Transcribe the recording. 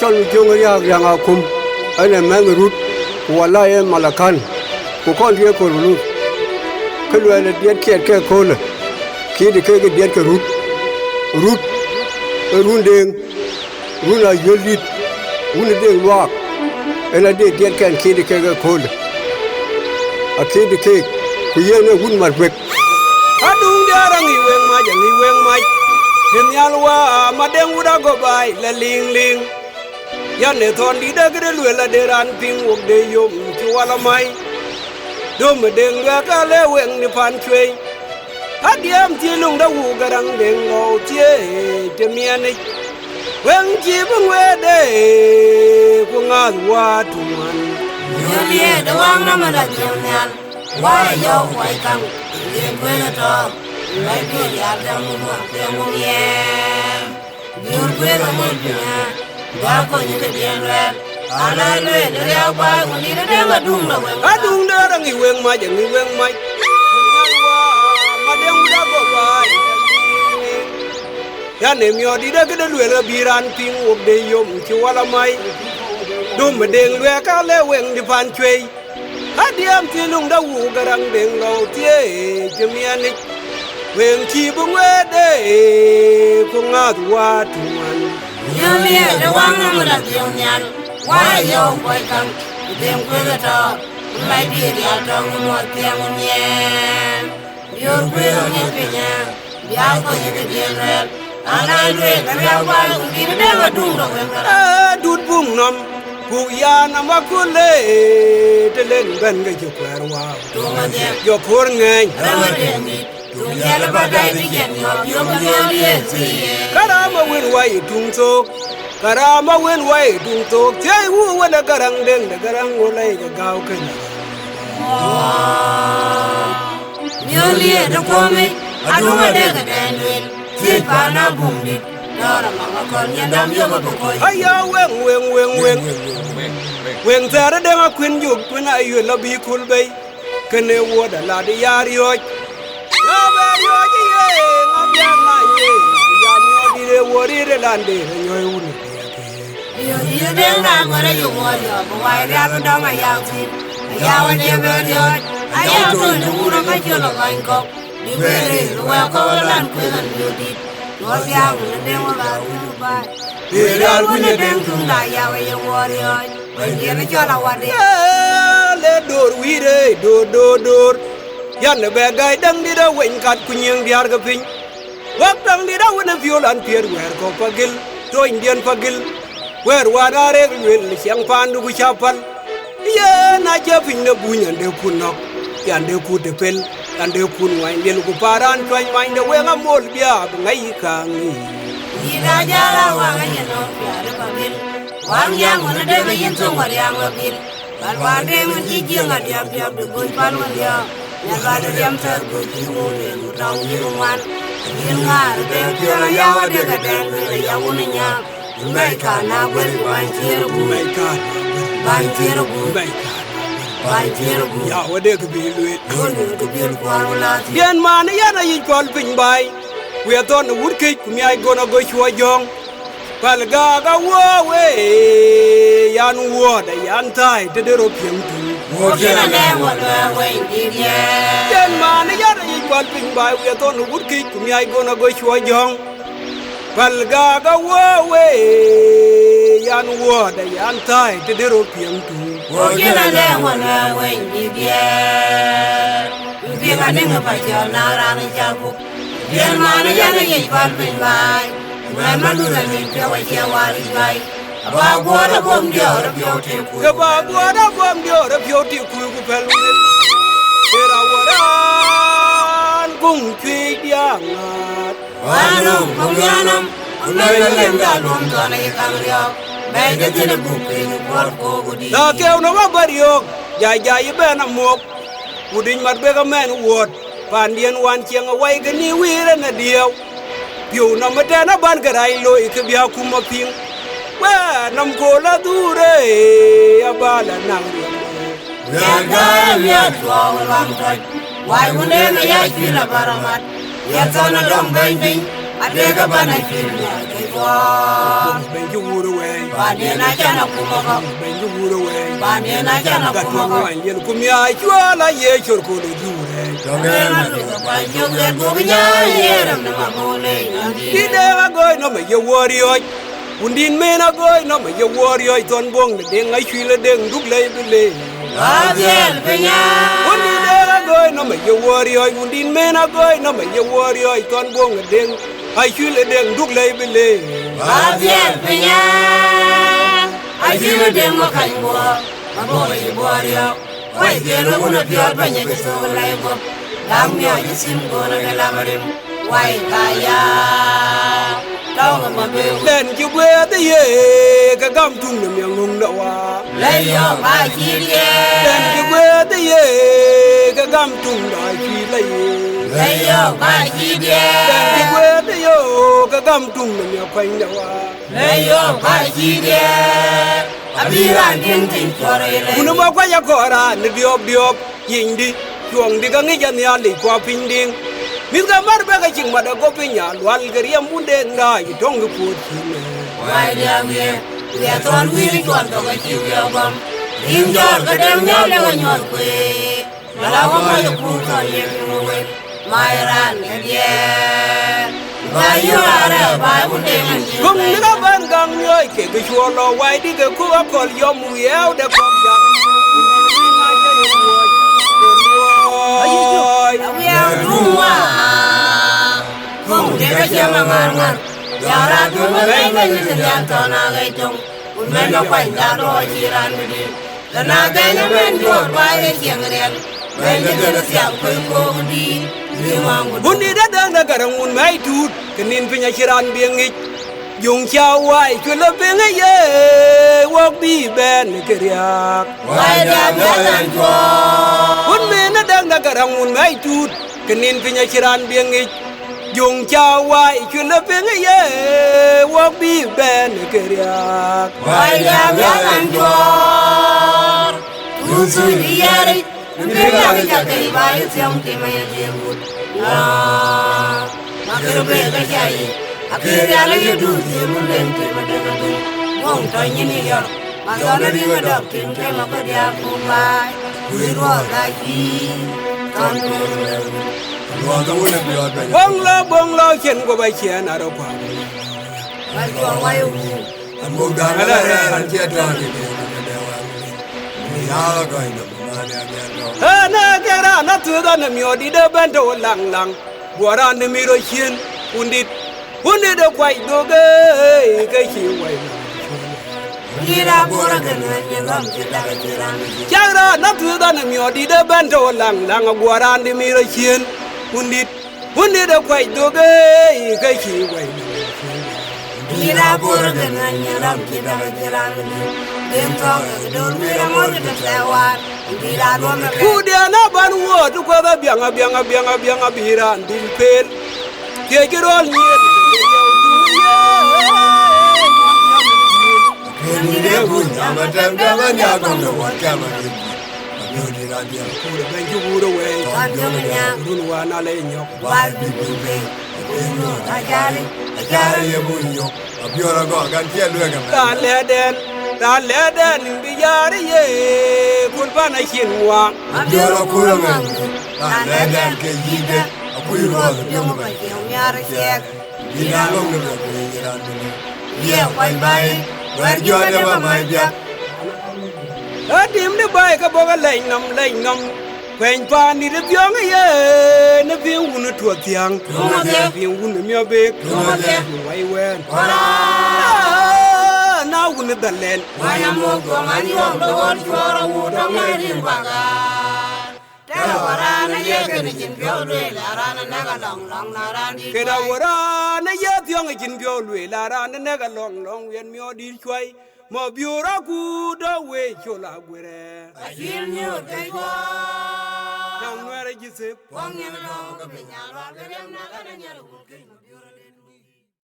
chal jong ya yang akum ane mang rut wala e malakan ko kon ye ko rut kelu ane diet ke ko le ki de ke diet ke rut rundeng runa yolit runa de wak ene de diet kan ki de ke ko le akide ke ku ye ne hun mar bek adung darang iweng ma Him yalwa madeng uda go by la ling ling ya ne thon di da gre lwela de ran ping wok de yom ti wala mai do me deng ga ka le weng ni pan chwe adiam ti lung da wu garang deng lo tie te miane weng ji bung we de ku nga wa tuan yo ye de wang na ma da nyal wa yo wai kang ye kwe na to Lai bi ya dang mo te mo ye Yor kwe na mo ya Ga ko ni te bien re Ala le de ya ba ko ni de ga dung la we adung da rang i weng ma jeng i weng mai ma deng da go bai ya ne myo di da gre lwela biran ping wok de yom ti wala mai do me deng lwe ka le weng di pan chwe adiam ti lung da wu garang deng lo tie jemiane When keep away day, come out what one. Yo ye de wang na ma da nyal Wa yo wai kang dem kwe na to Lai bi ya dang mo te mo ye Yor kwe ni pe nya Ya ko ni te bien re Ala le de ya ba ko ni de ga dung la we Dud bung nom, pu ya na ma kule, te len ben ga jo kwer wa. Tu ma de Jo kor ngai. ra ma de ni Tu ya la ba dai ni yen yo ye si Karama wen wai tung tok. Karama wen wai tung tok. Jai wu wa da garang deng da garang wo lai ga gao kan. Yo ye de ko me adu ma de ga den wen Si pa na bum ni Dora ma ma kon ya dam yo ba ko Aya weng. Weng zara deng a kwin juk kwin ayu la bi kul bay. Kene wo da la di yari hoj. Ya be yo ji ye ngabya na ye. Ya myo di re wo di re lande yo uni. Yo de na ko re yo mo yo ko wai ra ko dong a ya si Ya wa de be yo Aya ko de wu na ka jo la kan ko Di be re wa ko lan ko lan yo di Lo ya wu de mo ba wu ba Real wu ne den tung da ya wa yo wo yo Wen ye na jo la wa de Le dor wi re dor. Yan be gai dang di da wen kat kunyeng diar ga pin. Wak dang di da wen violan pier wer ko pagil. To indian pagil. Wer wa da re wel siang pandu ku chapal. Ye na je pin na bunyan de kunok. Yan de ku de pel. Yan de kun wa indel ku paran twan wa inde we nga mol bia ngai kang ni. Di da ja la wa ga ye no ya de ba bil Wang yang mo na de be yin tong wa yang wa bil Bal wa de mo ji ji nga diam diam de gun pal wa dia Ya ba de diam ta ku ji mo de mo tang ji mo wan Yin nga de de na ya wa de ga de de ya wo ni nya Mai ka na gwen wan ji ru bu Mai ka. ban ji ru bu Mai ka. ban ji ru bu Ya wa de ka bi lwe. ko ni de bil ko la ti Bien man yana yin kol pin bai. We ton wur ke ku mi ay gona go chwa jong. Pal ga wo we yan wo da yan tai te de ro piem tu. Mo ji na le wo le we di ye Bien man yana yin kol pin bai we ton wur ke ku mi ay gona go chwa jong. Pal ga wo we yan wo da yan tai te de ro piem tu. Wo ji na le wo le we di ye Bi ga ne ga pa jo na ra ni ja ku Bien ma ne ya ne ye pa pin bai Mai ma du la ni pe wa je wa ri bai Ba go da bom dio da pyo te ku Ga ba go da bom dio da pyo ti ku ku pel ni. Era waran kung chui diang at. Wa no bom ya nam ku le le da lom to na ye kang rio Bai de te bu pe ni ko gu di Na kêu nó mà bari yok, jai be na mok. Udin mat be ka men wot. Pan dien wan chiang away ka ni wira na diaw. Piu na mate na ban ka rai lo ik biya kuma ping. Wa nam ko la dure abala nang riam. Ya ga ya to wan to Wai wu ne na ya ki la baramat Ya to na dom bai bai Ade ga bana ki ya chua. Ben ju wuro we. Bani na jana kumoko. Ben ju wuro we. Bani na jana kumoko. Gatwa yen kumya chwa la ye chor ko do jure. Ide ga goy no me ye warrior. Undin me na goy no me ye warrior ton bong de deng ai chui le deng duk le bele. Azel penya. Undin ga goy no me ye warrior. Undin me na goy no me ye warrior ton bong de deng ai chui le deng duk le bele. Azel penya. Ai chui le deng ma kai bo. Ma bo ye warrior. Wai de no una pior penya de so lai bo. Lam yo yisim go na la marim. Wai kaya. Lên kêu quê tới ye cái gam tung nằm yang nung đậu à. Lấy yo ba chi ye. Lên kêu quê tới ye cái gam tung đại chi lấy. Lấy yo ba chi ye. Lên kêu quê tới yo cái gam tung nằm yang quanh đậu à. Lấy yo ba chi ye. Abiran tin tin chore le. Kuno ma kwa ya kora ni diop yindi chuang di ka ngi jan ya li kwa pinding. Mis ga mar ba ka ching ma da ko pinya wal gariam munde nga yi dong pu chi ne. Wai dia me. Ya ton wi ri ton to ka chi yo bam. Dim jor ka dem nya le ko nyor kwe. La wa ma yo pu ka ye mu we. Mai ran ne ye. Ba yo ara ba munde ngan chi. Kum ni ga ban gang nyoy ke ke chuo lo wai di ke ku a kol yo mu yeu de ko ja. We are Duma. Kung de ka siya mangangan. Yara Duma kay ganyan sa diyanto na kay tong. Kung may nakway daro ay siran mo din. Lanagay na men doon, bayan siyang rin. Medyo na siyang ko'y din. Bundi da dang da garang un mai tut kenin pinya chiran biengit. Yung chao wai chula benga ye wok bi ben keriak. Wai da bianan ko. Un me na dang da garang un mai tut kenin pinya chiran biengit. Yung chao wai chula benga ye wok bi ben keriak. Wai da bianan ko. Tusu diyari. Nupila kita kay bayo siyang timaya jemut. Makirbe ka siya Akiri ala ye du ti mulen ti madanga du. Wong to nyini yor. Masana di madok tin ke mako dia kumbai. Wiro ga ki. Bong lo chen go bai chen aro kwa. Mai ko wai u. Ambo dana ran che to ni ya ga ina ma ne ga Na kera na tu da na myo di de ben to lang lang. Bora ne mi ro chen undit. Undit de kwai do ge ke chi wai. Kira bora kana nyangam kita ka kira. Chara na tu da na myo di de ben to lang lang bora ne mi ro chen undit. Undit de kwai do ge ke chi wai. Kira bora kana nyangam kita ka kira. Dentro ka do mira mo de tawar. Kira do me. Kudia na ban wo tu ko da bianga biran dil pel. Ke girol nyen. ni de bu ama tam da ma nya ko no wa ka ma ni no di ra dia Ku da ben ju wuro we. Kanjongnya. Run wa na le nyok. Wal bi be. Uno ajali. ajare ye bu yo abiora go ga tie lu ga ma Ta le den bi yari ye kun pa na chin wa. abiora ku ra ma ta le den ke yi de apu yu ro ga Yung ma ba yung nyari siya. ni na lo no ga ku yi ra ni Ye kwai bai. wa jo de ma mai bia Adim de bai ka boga lein nam. Kwen pa ni de byong ye na bin wun tu tiang. Bin wun mi be. Wai wen. Na wun da len. Waya mo ko mani wong do won choro wu do ngari baga. Tera warana ye kene jin pyo le larana naga long long narandi. Keda wara na ye tyong jin byo lwe la ra na ga long yen myo di chwai. Mo biura ku da we chola gwere. Ajil nyu kai ko. Yang nwere jisip. Wong yen do ko pinyal wa gem na ga nyaru ku